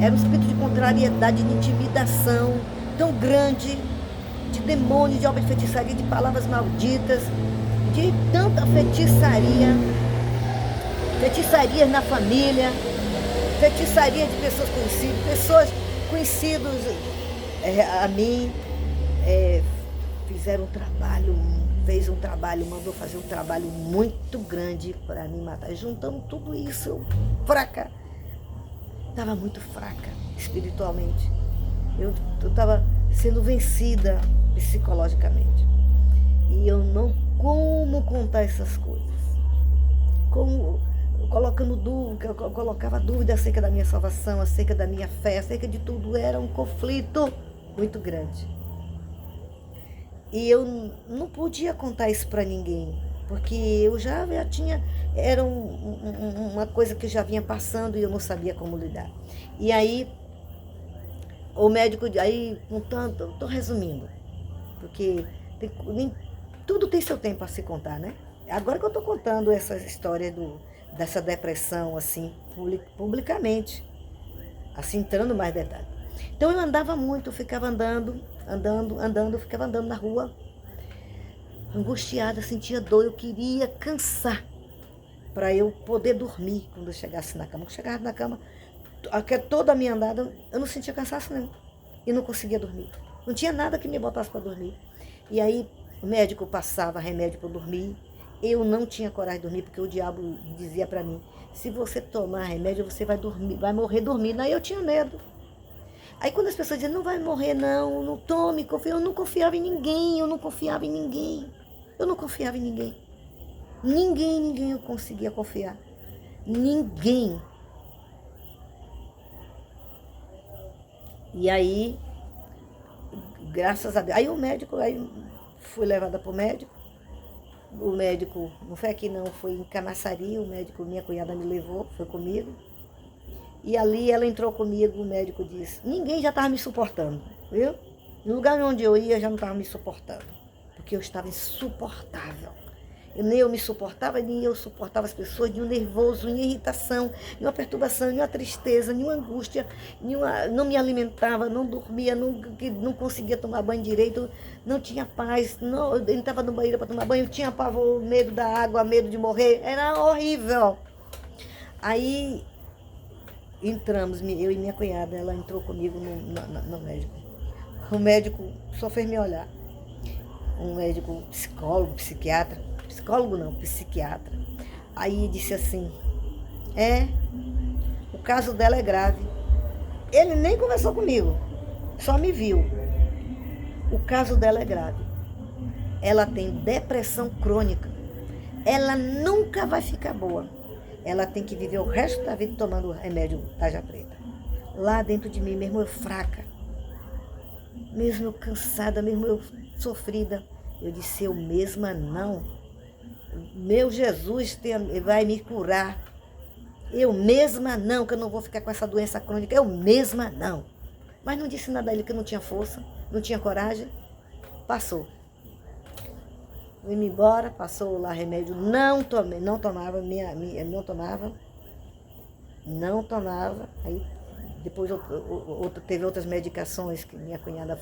era um espírito de contrariedade, de intimidação tão grande, de demônio, de obra de feitiçaria, de palavras malditas, de tanta feitiçarias na família, feitiçaria de pessoas conhecidas a mim, fizeram um trabalho, mandou fazer um trabalho muito grande para me matar. Juntando tudo isso, eu fraca. Estava muito fraca espiritualmente. Eu estava sendo vencida psicologicamente. E eu não como contar essas coisas. Como colocando dúvida, eu colocava dúvida acerca da minha salvação, acerca da minha fé, acerca de tudo. Era um conflito muito grande. E eu não podia contar isso para ninguém, porque eu já tinha, era uma coisa que eu já vinha passando e eu não sabia como lidar. E aí, o médico, aí, contanto, estou resumindo, porque tudo tem seu tempo a se contar, né? Agora que eu estou contando essa história dessa depressão, assim, publicamente, assim, entrando mais detalhes. Então eu andava muito, eu ficava andando, ficava andando na rua, angustiada, sentia dor, eu queria cansar para eu poder dormir quando eu chegasse na cama. Quando eu chegava na cama, toda a minha andada, eu não sentia cansaço nenhum e não conseguia dormir. Não tinha nada que me botasse para dormir. E aí o médico passava remédio para eu dormir. Eu não tinha coragem de dormir porque o diabo dizia para mim: se você tomar remédio, você vai dormir, vai morrer dormindo. Aí eu tinha medo. Aí quando as pessoas diziam, não vai morrer não, não tome, confia, eu não confiava em ninguém, eu não confiava em ninguém. Ninguém eu conseguia confiar. Ninguém. E aí, graças a Deus, aí o médico, aí fui levada para o médico. O médico, não foi aqui não, foi em Camaçari, o médico, minha cunhada me levou, foi comigo. E ali ela entrou comigo, o médico disse, ninguém já estava me suportando, viu? No lugar onde eu ia já não estava me suportando, porque eu estava insuportável. Nem eu me suportava, nem eu suportava as pessoas, nem um nervoso, nem irritação, nem uma perturbação, nem uma tristeza, nem uma angústia, não me alimentava, não dormia, não conseguia tomar banho direito, não tinha paz, não, ele estava no banheiro para tomar banho, eu tinha pavor, medo da água, medo de morrer, era horrível. Aí entramos, eu e minha cunhada, ela entrou comigo no médico. O médico só fez me olhar. Um médico psicólogo, psiquiatra. Psicólogo não, psiquiatra. Aí disse assim, o caso dela é grave. Ele nem conversou comigo, só me viu. O caso dela é grave. Ela tem depressão crônica. Ela nunca vai ficar boa. Ela tem que viver o resto da vida tomando remédio tarja preta. Lá dentro de mim, mesmo eu fraca, mesmo eu cansada, mesmo eu sofrida, eu disse, eu mesma não. Meu Jesus vai me curar. Eu mesma não, que eu não vou ficar com essa doença crônica. Eu mesma não. Mas não disse nada a ele que eu não tinha força, não tinha coragem. Passou. Vim embora, passou lá remédio, não tomava. Aí depois teve outras medicações que minha cunhada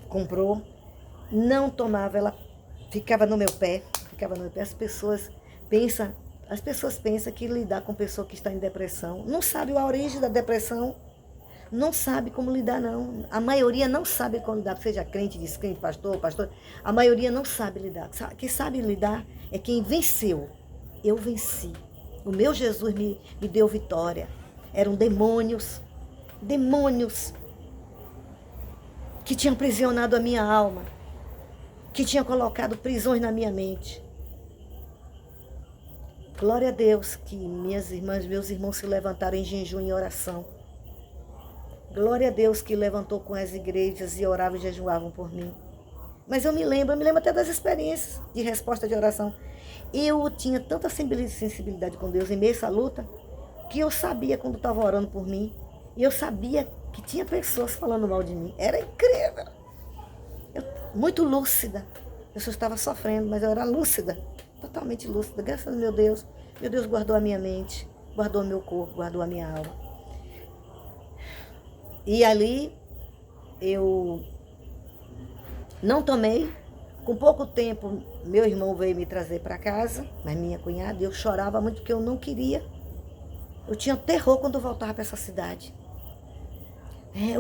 comprou, não tomava, ela ficava no meu pé. As pessoas pensam que lidar com pessoa que está em depressão, não sabe a origem da depressão, não sabe como lidar, não. A maioria não sabe como lidar, seja crente, descrente, pastor, a maioria não sabe lidar. Quem sabe lidar é quem venceu. Eu venci. O meu Jesus me deu vitória. Eram demônios que tinham aprisionado a minha alma, que tinham colocado prisões na minha mente. Glória a Deus que minhas irmãs, meus irmãos se levantaram em jejum e oração. Glória a Deus que levantou com as igrejas e oravam e jejuavam por mim. Mas eu me lembro até das experiências de resposta de oração. Eu tinha tanta sensibilidade com Deus em meio a essa luta, que eu sabia quando estava orando por mim, e eu sabia que tinha pessoas falando mal de mim. Era incrível. Muito lúcida. Eu só estava sofrendo, mas eu era lúcida, totalmente lúcida. Graças a meu Deus guardou a minha mente, guardou o meu corpo, guardou a minha alma. E ali eu não tomei. Com pouco tempo, meu irmão veio me trazer para casa, mas minha cunhada, eu chorava muito porque eu não queria. Eu tinha terror quando eu voltava para essa cidade.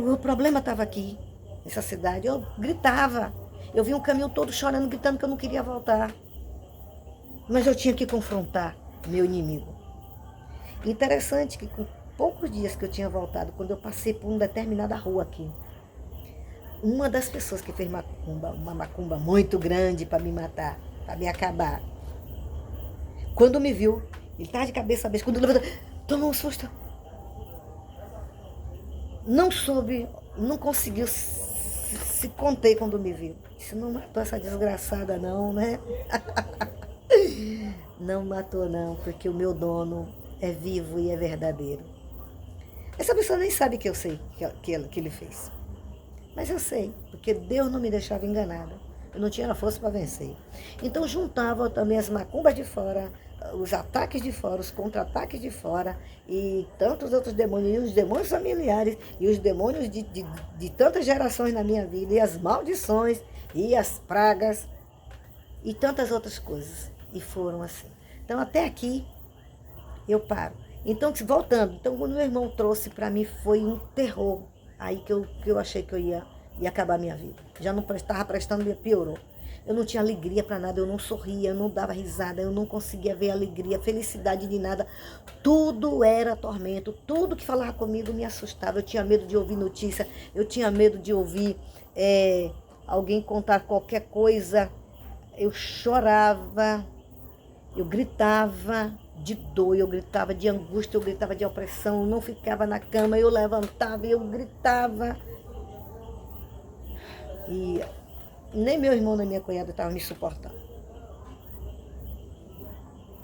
O problema estava aqui, nessa cidade. Eu gritava, Eu vim o caminho todo chorando, gritando que eu não queria voltar. Mas eu tinha que confrontar meu inimigo. Interessante que com poucos dias que eu tinha voltado, quando eu passei por uma determinada rua aqui, uma das pessoas que fez macumba, uma macumba muito grande para me matar, para me acabar, quando me viu, ele estava de cabeça aberta, quando levantou, tomou um susto. Não soube, não conseguiu se conter quando me viu. Disse, não matou essa desgraçada não, né? Não matou não, porque o meu dono é vivo e é verdadeiro. Essa pessoa nem sabe que eu sei que ele fez. Mas eu sei, porque Deus não me deixava enganada. Eu não tinha força para vencer. Então juntava também as macumbas de fora, os ataques de fora, os contra-ataques de fora, e tantos outros demônios, e os demônios familiares, e os demônios de tantas gerações na minha vida, e as maldições, e as pragas, e tantas outras coisas. E foram assim. Então até aqui eu paro. Então, voltando, então quando meu irmão trouxe para mim foi um terror. Aí que eu achei que eu ia acabar a minha vida. Já não estava prestando, piorou. Eu não tinha alegria para nada, eu não sorria, eu não dava risada, eu não conseguia ver alegria, felicidade de nada. Tudo era tormento, tudo que falava comigo me assustava. Eu tinha medo de ouvir notícia, eu tinha medo de ouvir alguém contar qualquer coisa. Eu chorava, eu gritava de dor, eu gritava de angústia, eu gritava de opressão, eu não ficava na cama, eu levantava e eu gritava. E nem meu irmão nem minha cunhada estavam me suportando.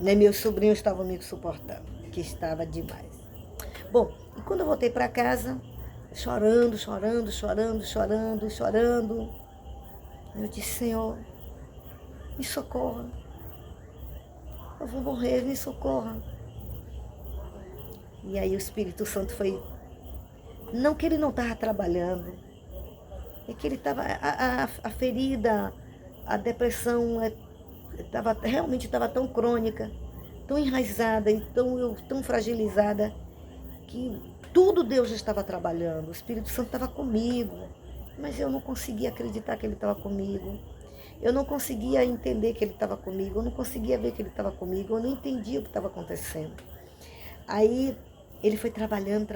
Nem meus sobrinhos estavam me suportando, que estava demais. Bom, e quando eu voltei para casa, chorando, eu disse, Senhor, me socorra. Eu vou morrer, me socorra. E aí o Espírito Santo foi... Não que ele não estava trabalhando, é que ele estava... A ferida, a depressão realmente estava tão crônica, tão enraizada e tão fragilizada, que tudo Deus já estava trabalhando. O Espírito Santo estava comigo, mas eu não conseguia acreditar que ele estava comigo. Eu não conseguia entender que ele estava comigo, eu não conseguia ver que ele estava comigo, eu não entendia o que estava acontecendo. Aí ele foi trabalhando,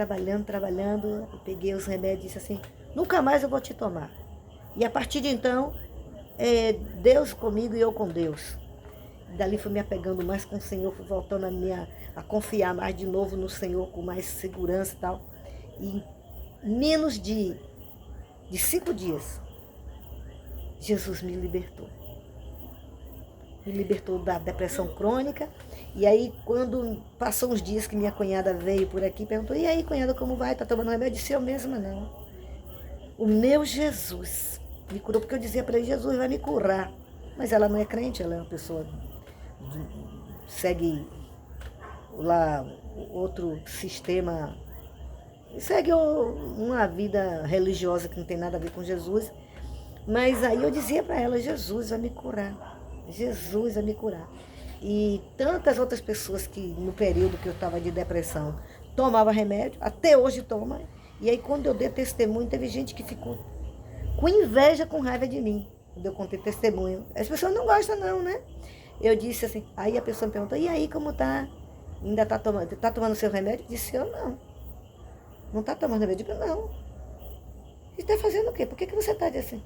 eu peguei os remédios e disse assim, nunca mais eu vou te tomar. E a partir de então, Deus comigo e eu com Deus. Dali fui me apegando mais com o Senhor, fui voltando a confiar mais de novo no Senhor, com mais segurança e tal. E em menos de 5 dias, Jesus me libertou. Me libertou da depressão crônica. E aí, quando passou uns dias que minha cunhada veio por aqui, perguntou, e aí, cunhada, como vai? Tá tomando remédio? Eu disse, eu mesma não. O meu Jesus me curou, porque eu dizia para ele, Jesus vai me curar. Mas ela não é crente, ela é uma pessoa segue lá outro sistema, segue uma vida religiosa que não tem nada a ver com Jesus. Mas aí eu dizia para ela, Jesus vai me curar, Jesus vai me curar. E tantas outras pessoas que no período que eu estava de depressão tomavam remédio, até hoje toma. E aí quando eu dei testemunho, teve gente que ficou com inveja, com raiva de mim, quando eu contei testemunho. As pessoas não gostam não, né? Eu disse assim, aí a pessoa me perguntou, e aí como tá? Ainda tá tomando seu remédio? Eu disse, eu não. Não tá tomando remédio? Eu disse, não. Você está fazendo o quê? Por que você está assim?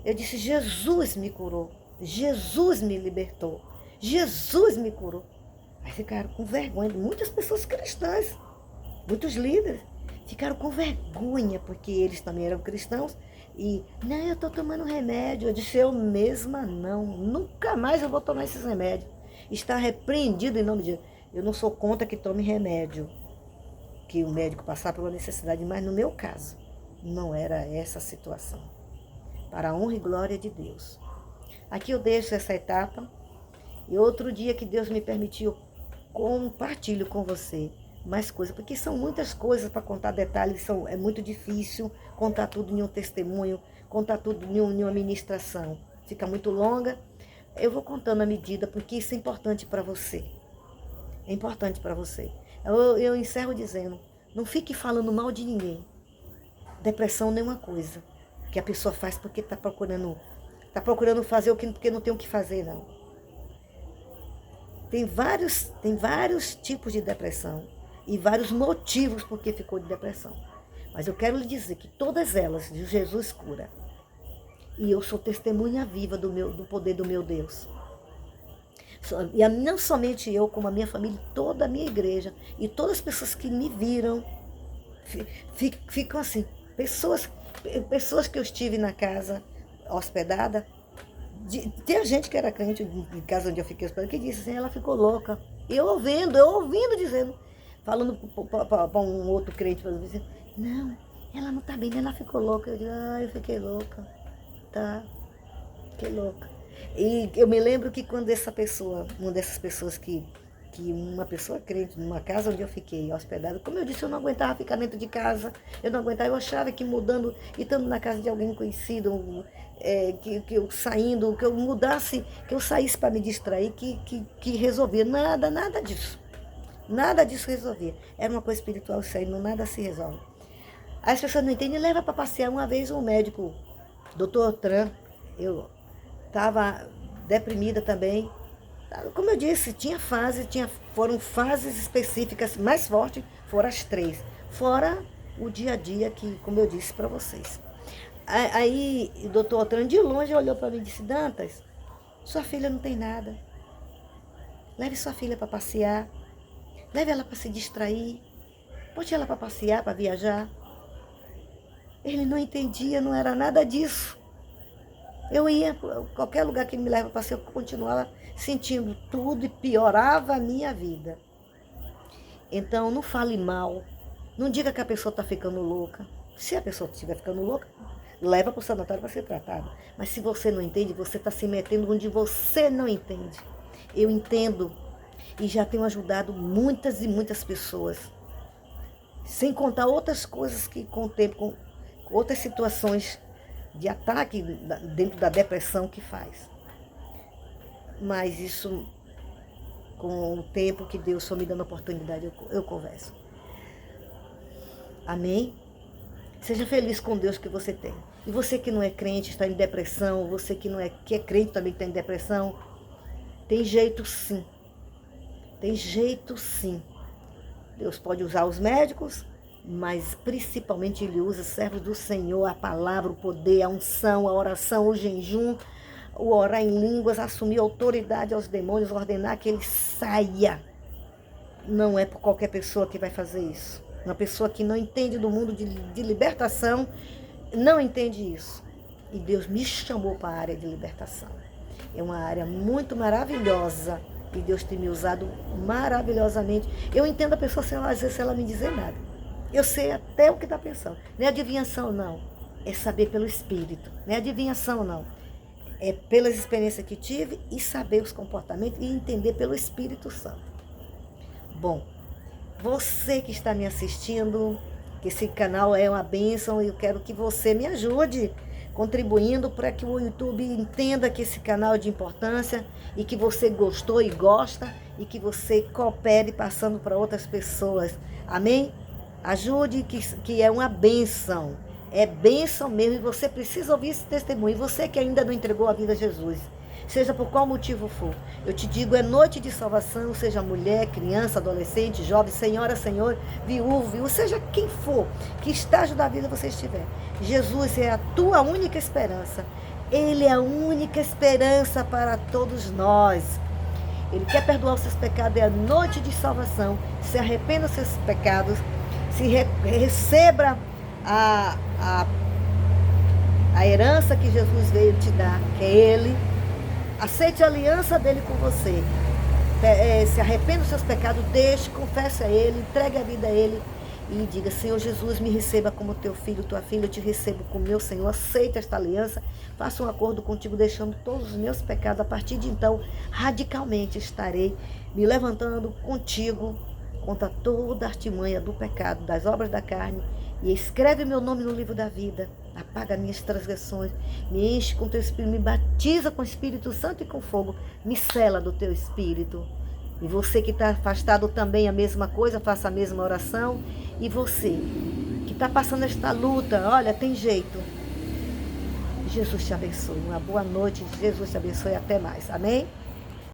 Eu disse, Jesus me curou, Jesus me libertou, Jesus me curou. Aí ficaram com vergonha, muitas pessoas cristãs, muitos líderes, ficaram com vergonha, porque eles também eram cristãos, e, não, eu estou tomando remédio. Eu disse, eu mesma não, nunca mais eu vou tomar esses remédios. Está repreendido em nome de Deus. Eu não sou contra que tome remédio, que o médico passar pela necessidade, mas no meu caso, não era essa a situação. Para a honra e glória de Deus. Aqui eu deixo essa etapa, e outro dia que Deus me permitiu, compartilho com você mais coisas, porque são muitas coisas para contar detalhes, é muito difícil contar tudo em um testemunho, contar tudo em uma ministração. Fica muito longa. Eu vou contando à medida, porque isso é importante para você. É importante para você. Eu encerro dizendo, não fique falando mal de ninguém. Depressão não é uma coisa que a pessoa faz porque está procurando Está procurando fazer o que porque não tem o que fazer, não. Tem vários tipos de depressão e vários motivos por que ficou de depressão. Mas eu quero lhe dizer que todas elas, Jesus cura. E eu sou testemunha viva do poder do meu Deus. E não somente eu, como a minha família, toda a minha igreja e todas as pessoas que me viram, ficam assim. Pessoas que eu estive na casa hospedada, tem gente que era crente em casa onde eu fiquei hospedada, que disse assim, ela ficou louca. Eu ouvindo dizendo, falando para um outro crente, dizendo, não, ela não está bem, ela ficou louca. Eu digo, eu fiquei louca, tá, fiquei louca. E eu me lembro que quando uma dessas pessoas uma pessoa crente, numa casa onde eu fiquei hospedada, como eu disse, eu não aguentava ficar dentro de casa, eu não aguentava, eu achava que mudando, e estando na casa de alguém conhecido, que eu saindo, que eu mudasse, que eu saísse para me distrair, que resolvia. Nada disso. Nada disso resolvia. Era uma coisa espiritual, isso aí, nada se resolve. As pessoas não entendem, leva para passear. Uma vez um médico, Dr. Tran, eu estava deprimida também. Como eu disse, foram fases específicas mais fortes, foram as 3. Fora o dia a dia que, como eu disse para vocês. Aí o doutor Otran de longe olhou para mim e disse, Dantas, sua filha não tem nada. Leve sua filha para passear. Leve ela para se distrair. Bote ela para passear, para viajar. Ele não entendia, não era nada disso. Eu ia, qualquer lugar que me leva para passear, eu continuava sentindo tudo e piorava a minha vida. Então, não fale mal. Não diga que a pessoa está ficando louca. Se a pessoa estiver ficando louca, leva para o sanatório para ser tratada. Mas se você não entende, você está se metendo onde você não entende. Eu entendo e já tenho ajudado muitas e muitas pessoas. Sem contar outras coisas que com o tempo, com outras situações de ataque dentro da depressão que faz. Mas isso, com o tempo que Deus for me dando oportunidade, eu converso. Amém? Seja feliz com Deus que você tem. E você que não é crente, está em depressão, você que é crente também está em depressão, tem jeito sim. Tem jeito sim. Deus pode usar os médicos, mas principalmente Ele usa servos do Senhor, a palavra, o poder, a unção, a oração, o jejum, o orar em línguas, assumir autoridade aos demônios, ordenar que ele saia. Não é por qualquer pessoa que vai fazer isso. Uma pessoa que não entende do mundo de libertação, não entende isso. E Deus me chamou para a área de libertação. É uma área muito maravilhosa. E Deus tem me usado maravilhosamente. Eu entendo a pessoa, às vezes, sem ela me dizer nada. Eu sei até o que está pensando. Não é adivinhação, não. É saber pelo Espírito. Não é adivinhação, não. É pelas experiências que tive e saber os comportamentos e entender pelo Espírito Santo. Bom, você que está me assistindo, que esse canal é uma bênção e eu quero que você me ajude contribuindo para que o YouTube entenda que esse canal é de importância e que você gostou e gosta e que você coopere passando para outras pessoas. Amém? Ajude, que é uma bênção. É bênção mesmo e você precisa ouvir esse testemunho. E você que ainda não entregou a vida a Jesus, seja por qual motivo for, eu te digo, é noite de salvação, seja mulher, criança, adolescente, jovem, senhora, senhor, viúvo, seja quem for, que estágio da vida você estiver. Jesus é a tua única esperança. Ele é a única esperança para todos nós. Ele quer perdoar os seus pecados, é a noite de salvação. Se arrependa dos seus pecados, receba a herança que Jesus veio te dar, que é Ele. Aceite a aliança dele com você. Se arrependa dos seus pecados, deixe, confesse a Ele, entregue a vida a Ele e diga, Senhor Jesus, me receba como teu filho, tua filha, eu te recebo como meu Senhor, aceita esta aliança, faça um acordo contigo, deixando todos os meus pecados. A partir de então, radicalmente estarei me levantando contigo contra toda a artimanha do pecado, das obras da carne, e escreve meu nome no livro da vida, apaga minhas transgressões, me enche com teu Espírito, me batiza com o Espírito Santo e com fogo, me sela do teu Espírito. E você que está afastado também, a mesma coisa, faça a mesma oração. E você que está passando esta luta, olha, tem jeito. Jesus te abençoe. Uma boa noite. Jesus te abençoe. Até mais. Amém?